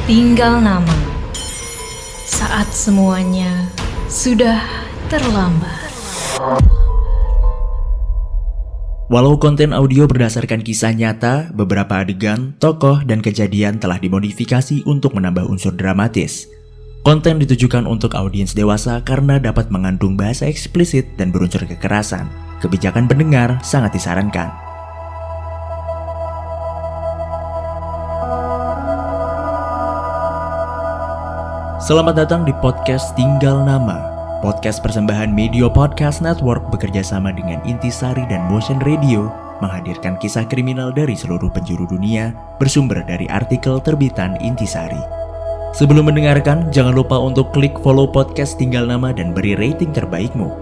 Tinggal nama. Saat semuanya sudah terlambat. Walau konten audio berdasarkan kisah nyata, beberapa adegan, tokoh, dan kejadian telah dimodifikasi untuk menambah unsur dramatis. Konten ditujukan untuk audiens dewasa karena dapat mengandung bahasa eksplisit dan berunsur kekerasan. Kebijakan pendengar sangat disarankan. Selamat datang di podcast Tinggal Nama. Podcast persembahan Medio Podcast Network bekerja sama dengan Intisari dan Motion Radio menghadirkan kisah kriminal dari seluruh penjuru dunia bersumber dari artikel terbitan Intisari. Sebelum mendengarkan, jangan lupa untuk klik follow podcast Tinggal Nama dan beri rating terbaikmu.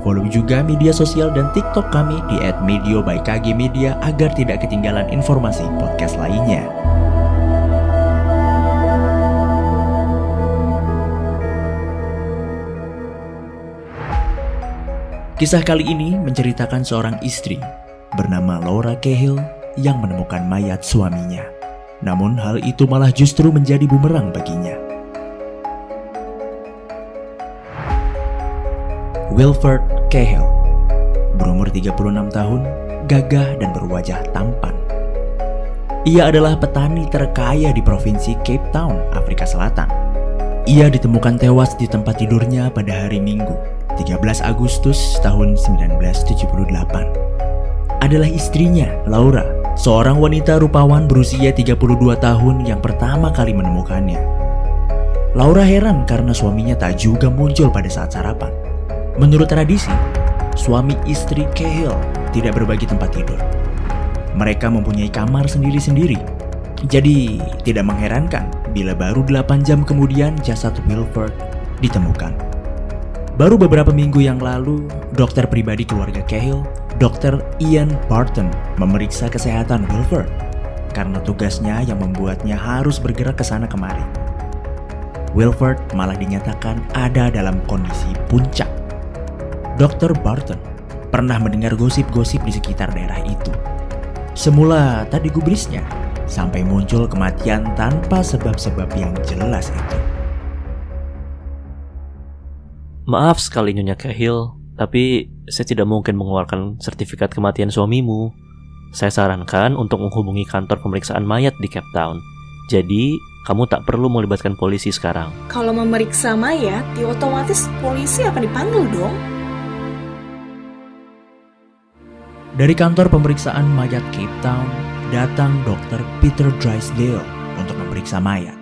Follow juga media sosial dan TikTok kami di @medio_by_kg_media agar tidak ketinggalan informasi podcast lainnya. Kisah kali ini menceritakan seorang istri bernama Laura Cahill yang menemukan mayat suaminya. Namun hal itu malah justru menjadi bumerang baginya. Wilford Cahill berumur 36 tahun, gagah dan berwajah tampan. Ia adalah petani terkaya di provinsi Cape Town, Afrika Selatan. Ia ditemukan tewas di tempat tidurnya pada hari Minggu, 13 Agustus tahun 1978. Adalah istrinya, Laura, seorang wanita rupawan berusia 32 tahun yang pertama kali menemukannya. Laura heran karena suaminya tak juga muncul pada saat sarapan. Menurut tradisi, suami istri Cahill tidak berbagi tempat tidur. Mereka mempunyai kamar sendiri-sendiri. Jadi, tidak mengherankan bila baru 8 jam kemudian jasad Wilford ditemukan. Baru beberapa minggu yang lalu, dokter pribadi keluarga Cahill, Dr. Ian Barton, memeriksa kesehatan Wilford karena tugasnya yang membuatnya harus bergerak ke sana kemari. Wilford malah dinyatakan ada dalam kondisi puncak. Dr. Barton pernah mendengar gosip-gosip di sekitar daerah itu. Semula tak digubrisnya, sampai muncul kematian tanpa sebab-sebab yang jelas itu. Maaf sekali Nyonya Cahill, tapi saya tidak mungkin mengeluarkan sertifikat kematian suamimu. Saya sarankan untuk menghubungi kantor pemeriksaan mayat di Cape Town. Jadi, kamu tak perlu melibatkan polisi sekarang. Kalau memeriksa mayat, ya otomatis polisi akan dipanggil dong. Dari kantor pemeriksaan mayat Cape Town, datang Dr. Peter Drysdale untuk memeriksa mayat.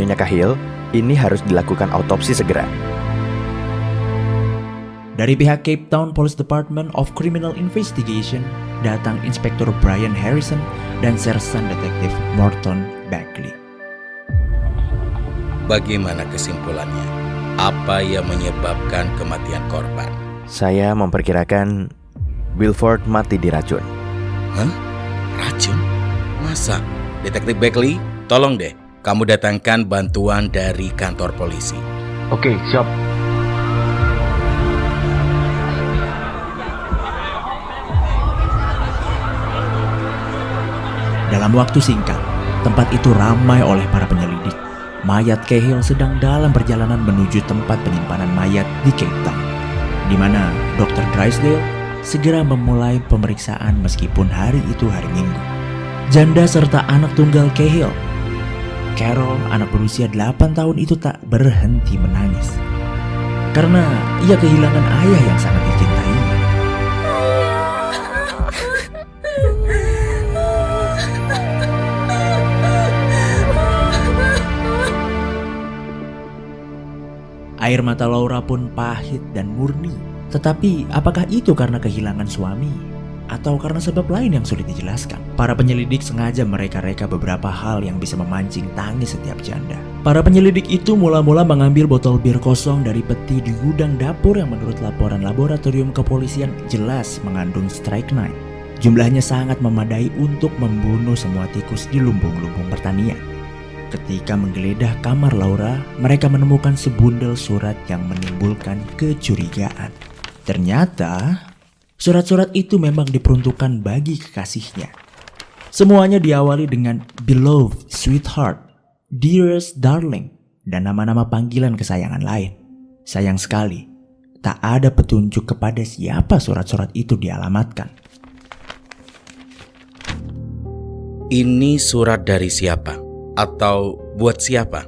Nyonya Cahill, ini harus dilakukan autopsi segera. Dari pihak Cape Town Police Department of Criminal Investigation, datang Inspektur Brian Harrison dan Sersan Detektif Morton Bagley. Bagaimana kesimpulannya? Apa yang menyebabkan kematian korban? Saya memperkirakan Wilford mati diracun. Hah? Racun? Masa? Detektif Bagley, tolong deh, kamu datangkan bantuan dari kantor polisi. Oke, siap. Dalam waktu singkat, tempat itu ramai oleh para penyelidik. Mayat Cahill sedang dalam perjalanan menuju tempat penyimpanan mayat di Cape Town, di mana Dr. Drysdale segera memulai pemeriksaan meskipun hari itu hari Minggu. Janda serta anak tunggal Cahill, Carol, anak berusia 8 tahun itu tak berhenti menangis karena ia kehilangan ayah yang sangat dicintainya. Air mata Laura pun pahit dan murni. Tetapi apakah itu karena kehilangan suami? Atau karena sebab lain yang sulit dijelaskan? Para penyelidik sengaja mereka-reka beberapa hal yang bisa memancing tangis setiap janda. Para penyelidik itu mula-mula mengambil botol bir kosong dari peti di gudang dapur yang menurut laporan laboratorium kepolisian jelas mengandung strychnine. Jumlahnya sangat memadai untuk membunuh semua tikus di lumbung-lumbung pertanian. Ketika menggeledah kamar Laura, mereka menemukan sebundel surat yang menimbulkan kecurigaan. Ternyata surat-surat itu memang diperuntukkan bagi kekasihnya. Semuanya diawali dengan beloved, sweetheart, dearest darling, dan nama-nama panggilan kesayangan lain. Sayang sekali, tak ada petunjuk kepada siapa surat-surat itu dialamatkan. Ini surat dari siapa? Atau buat siapa?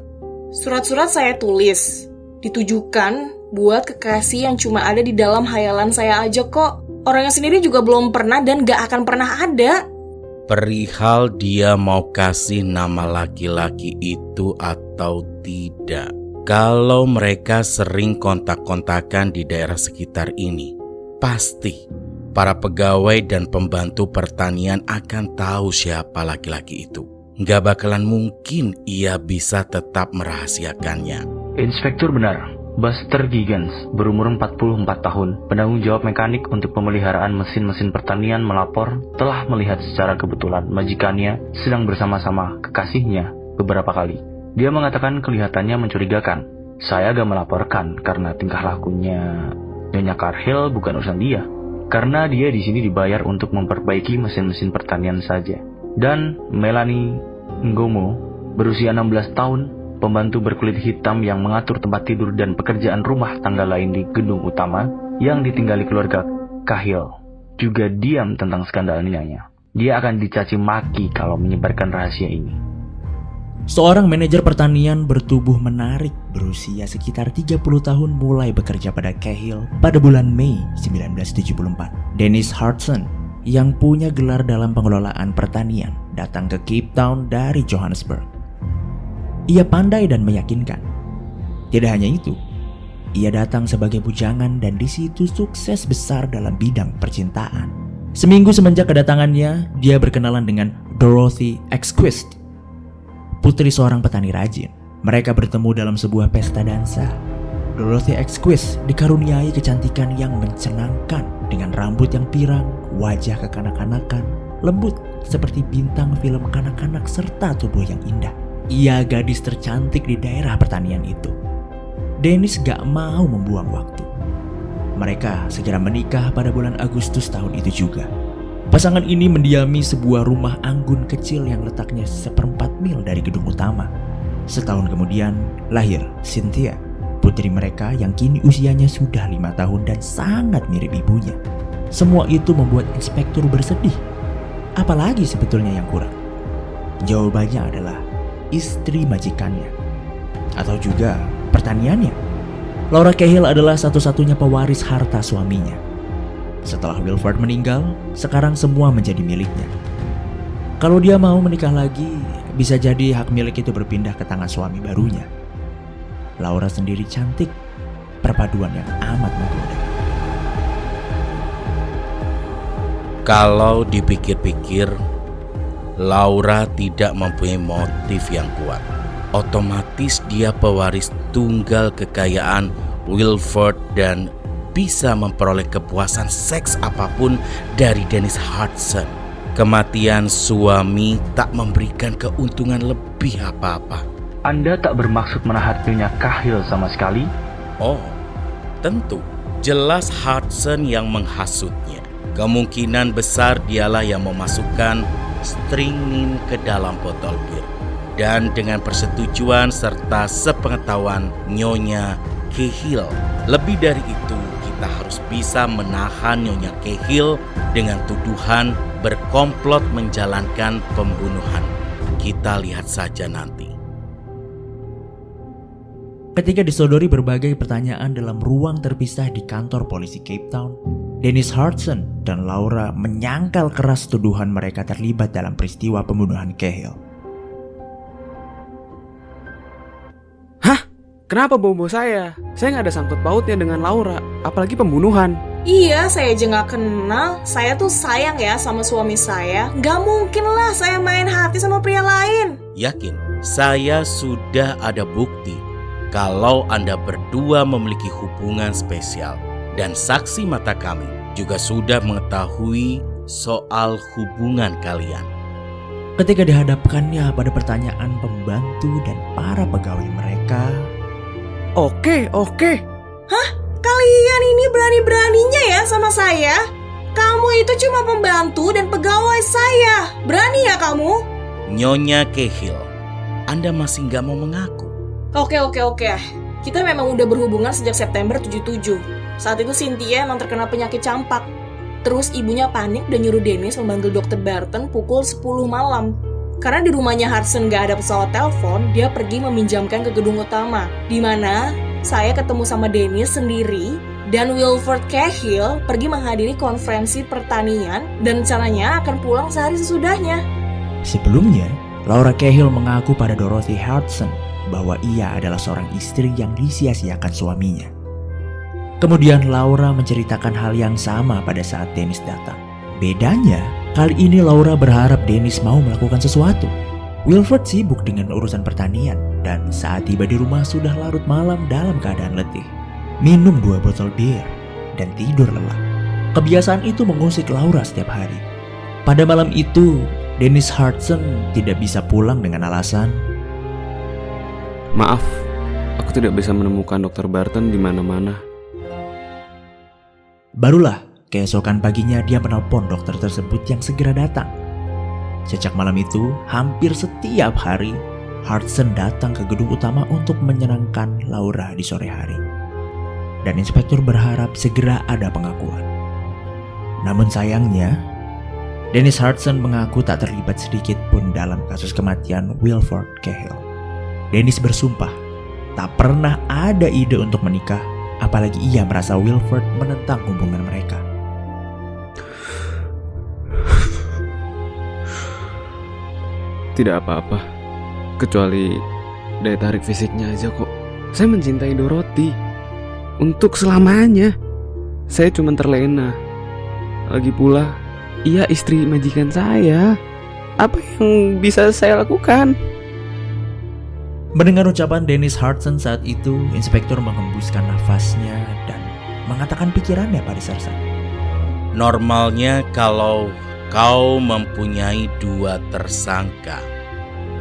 Surat-surat saya tulis, ditujukan buat kekasih yang cuma ada di dalam hayalan saya aja kok. Orangnya sendiri juga belum pernah dan gak akan pernah ada. Perihal dia mau kasih nama laki-laki itu atau tidak. Kalau mereka sering kontak-kontakan di daerah sekitar ini, pasti para pegawai dan pembantu pertanian akan tahu siapa laki-laki itu. Gak bakalan mungkin ia bisa tetap merahasiakannya. Inspektur benar. Buster Giggins, berumur 44 tahun, penanggung jawab mekanik untuk pemeliharaan mesin-mesin pertanian, melapor telah melihat secara kebetulan majikannya sedang bersama-sama kekasihnya beberapa kali. Dia mengatakan kelihatannya mencurigakan. Saya agak melaporkan karena tingkah lakunya Nyonya Cahill bukan urusan dia. Karena dia di sini dibayar untuk memperbaiki mesin-mesin pertanian saja. Dan Melanie Ngomo, berusia 16 tahun, pembantu berkulit hitam yang mengatur tempat tidur dan pekerjaan rumah tangga lain di gedung utama yang ditinggali keluarga Cahill, juga diam tentang skandal Nyanya. Dia akan dicaci maki kalau menyebarkan rahasia ini. Seorang manajer pertanian bertubuh menarik berusia sekitar 30 tahun mulai bekerja pada Cahill pada bulan Mei 1974. Dennis Hudson yang punya gelar dalam pengelolaan pertanian datang ke Cape Town dari Johannesburg. Ia pandai dan meyakinkan. Tidak hanya itu, ia datang sebagai bujangan dan di situ sukses besar dalam bidang percintaan. Seminggu semenjak kedatangannya, dia berkenalan dengan Dorothy Exquist, putri seorang petani rajin. Mereka bertemu dalam sebuah pesta dansa. Dorothy Exquist dikaruniai kecantikan yang mencenangkan dengan rambut yang pirang, wajah kekanak-kanakan, lembut seperti bintang film kanak-kanak serta tubuh yang indah. Ia gadis tercantik di daerah pertanian itu. Dennis gak mau membuang waktu. Mereka segera menikah pada bulan Agustus tahun itu juga. Pasangan ini mendiami sebuah rumah anggun kecil yang letaknya 1/4 mil dari gedung utama. Setahun kemudian lahir Cynthia, putri mereka yang kini usianya sudah 5 tahun dan sangat mirip ibunya. Semua itu membuat inspektur bersedih. Apalagi sebetulnya yang kurang? Jawabannya adalah istri majikannya, atau juga pertaniannya. Laura Cahill adalah satu-satunya pewaris harta suaminya. Setelah Wilford meninggal, sekarang semua menjadi miliknya. Kalau dia mau menikah lagi, bisa jadi hak milik itu berpindah ke tangan suami barunya. Laura sendiri cantik, perpaduan yang amat menggoda. Kalau dipikir-pikir, Laura tidak mempunyai motif yang kuat. Otomatis dia pewaris tunggal kekayaan Wilford dan bisa memperoleh kepuasan seks apapun dari Dennis Hudson. Kematian suami tak memberikan keuntungan lebih apa-apa. Anda tak bermaksud menahan Nyonya Cahill sama sekali? Oh, tentu. Jelas Hudson yang menghasutnya. Kemungkinan besar dialah yang memasukkan stringin ke dalam botol bir. Dan dengan persetujuan serta sepengetahuan Nyonya Cahill. Lebih dari itu, kita harus bisa menahan Nyonya Cahill dengan tuduhan berkomplot menjalankan pembunuhan. Kita lihat saja nanti. Ketika disodori berbagai pertanyaan dalam ruang terpisah di kantor polisi Cape Town, Dennis Hudson dan Laura menyangkal keras tuduhan mereka terlibat dalam peristiwa pembunuhan Cahill. Hah? Kenapa bobo saya? Saya nggak ada sangkut pautnya dengan Laura, apalagi pembunuhan. Iya, saya aja gak kenal. Saya tuh sayang ya sama suami saya. Gak mungkin lah saya main hati sama pria lain. Yakin, saya sudah ada bukti kalau Anda berdua memiliki hubungan spesial. Dan saksi mata kami juga sudah mengetahui soal hubungan kalian. Ketika dihadapkannya pada pertanyaan pembantu dan para pegawai mereka, Oke. Hah? Kalian ini berani-beraninya ya sama saya? Kamu itu cuma pembantu dan pegawai saya. Berani ya kamu? Nyonya Cahill, Anda masih nggak mau mengaku? Oke. Kita memang udah berhubungan sejak September 77. Saat itu Cynthia emang terkena penyakit campak. Terus ibunya panik dan nyuruh Dennis memanggil Dr. Barton pukul 10 malam. Karena di rumahnya Hudson gak ada pesawat telepon, dia pergi meminjamkan ke gedung utama. Di mana saya ketemu sama Dennis sendiri dan Wilford Cahill pergi menghadiri konferensi pertanian dan rencananya akan pulang sehari sesudahnya. Sebelumnya, Laura Cahill mengaku pada Dorothy Hudson bahwa ia adalah seorang istri yang disia-siakan suaminya. Kemudian Laura menceritakan hal yang sama pada saat Dennis datang. Bedanya, kali ini Laura berharap Dennis mau melakukan sesuatu. Wilford sibuk dengan urusan pertanian dan saat tiba di rumah sudah larut malam dalam keadaan letih. Minum 2 botol bir dan tidur lelap. Kebiasaan itu mengusik Laura setiap hari. Pada malam itu, Dennis Hudson tidak bisa pulang dengan alasan, Maaf, aku tidak bisa menemukan Dr. Barton di mana-mana. barulah keesokan paginya dia menelpon dokter tersebut yang segera datang. Sejak malam itu, hampir setiap hari, Hudson datang ke gedung utama untuk menyenangkan Laura di sore hari. Dan inspektur berharap segera ada pengakuan. Namun sayangnya, Dennis Hudson mengaku tak terlibat sedikit pun dalam kasus kematian Wilford Cahill. Dennis bersumpah tak pernah ada ide untuk menikah, apalagi ia merasa Wilford menentang hubungan mereka. Tidak apa-apa, kecuali daya tarik fisiknya aja kok. Saya mencintai Dorothy untuk selamanya. Saya cuma terlena. Lagi pula, ia istri majikan saya. Apa yang bisa saya lakukan? Mendengar ucapan Dennis Hudson saat itu, inspektur menghembuskan nafasnya dan mengatakan pikirannya pada Sersan. Normalnya kalau kau mempunyai 2 tersangka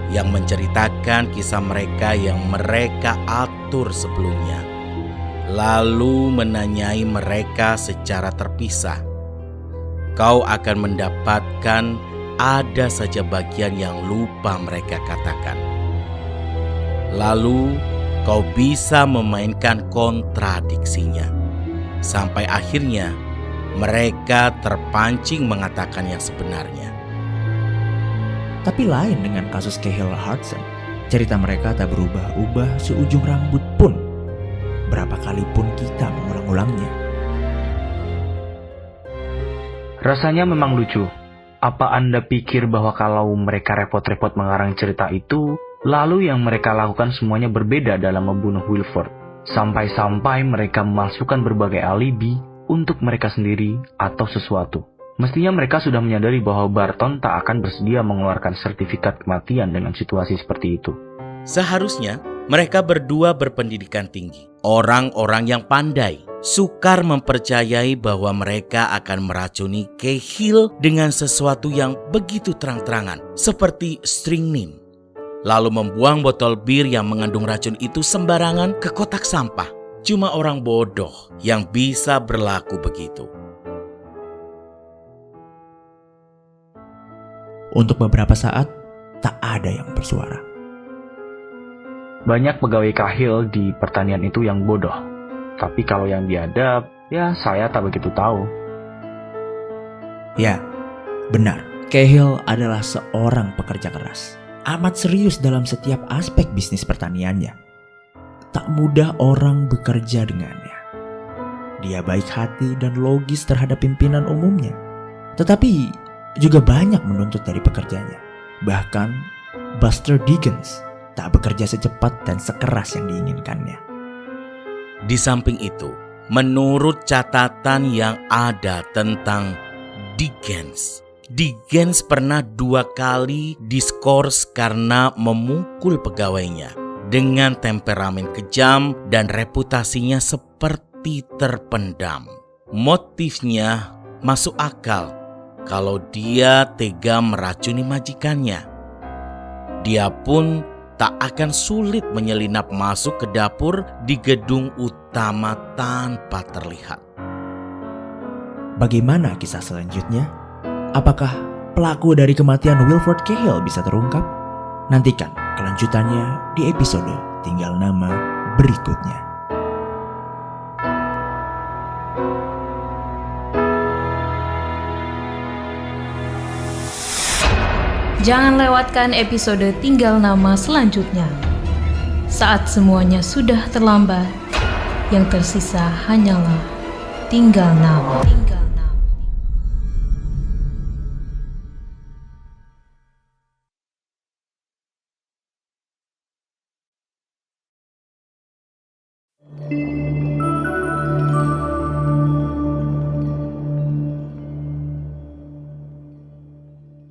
yang menceritakan kisah mereka yang mereka atur sebelumnya, lalu menanyai mereka secara terpisah, kau akan mendapatkan ada saja bagian yang lupa mereka katakan. Lalu kau bisa memainkan kontradiksinya sampai akhirnya mereka terpancing mengatakan yang sebenarnya. Tapi lain dengan kasus Cahill Hudson, cerita mereka tak berubah-ubah seujung rambut pun. Berapa kali pun kita mengulang-ulangnya. Rasanya memang lucu. Apa Anda pikir bahwa kalau mereka repot-repot mengarang cerita itu, lalu yang mereka lakukan semuanya berbeda dalam membunuh Wilford? Sampai-sampai mereka memasukkan berbagai alibi untuk mereka sendiri atau sesuatu. Mestinya mereka sudah menyadari bahwa Barton tak akan bersedia mengeluarkan sertifikat kematian dengan situasi seperti itu. Seharusnya mereka berdua berpendidikan tinggi, orang-orang yang pandai, sukar mempercayai bahwa mereka akan meracuni Cahill dengan sesuatu yang begitu terang-terangan, seperti strychnine, lalu membuang botol bir yang mengandung racun itu sembarangan ke kotak sampah. Cuma orang bodoh yang bisa berlaku begitu. Untuk beberapa saat, tak ada yang bersuara. Banyak pegawai Cahill di pertanian itu yang bodoh. Tapi kalau yang biadab, ya saya tak begitu tahu. Ya, benar. Cahill adalah seorang pekerja keras. Amat serius dalam setiap aspek bisnis pertaniannya. Tak mudah orang bekerja dengannya. Dia baik hati dan logis terhadap pimpinan umumnya. Tetapi juga banyak menuntut dari pekerjanya. Bahkan Buster Diggins tak bekerja secepat dan sekeras yang diinginkannya. Di samping itu, menurut catatan yang ada tentang Diggins pernah 2 kali diskors karena memukul pegawainya dengan temperamen kejam dan reputasinya seperti terpendam. Motifnya masuk akal kalau dia tega meracuni majikannya. Dia pun tak akan sulit menyelinap masuk ke dapur di gedung utama tanpa terlihat. Bagaimana kisah selanjutnya? Apakah pelaku dari kematian Wilford Cahill bisa terungkap? Nantikan kelanjutannya di episode Tinggal Nama berikutnya. Jangan lewatkan episode Tinggal Nama selanjutnya. Saat semuanya sudah terlambat, yang tersisa hanyalah tinggal nama.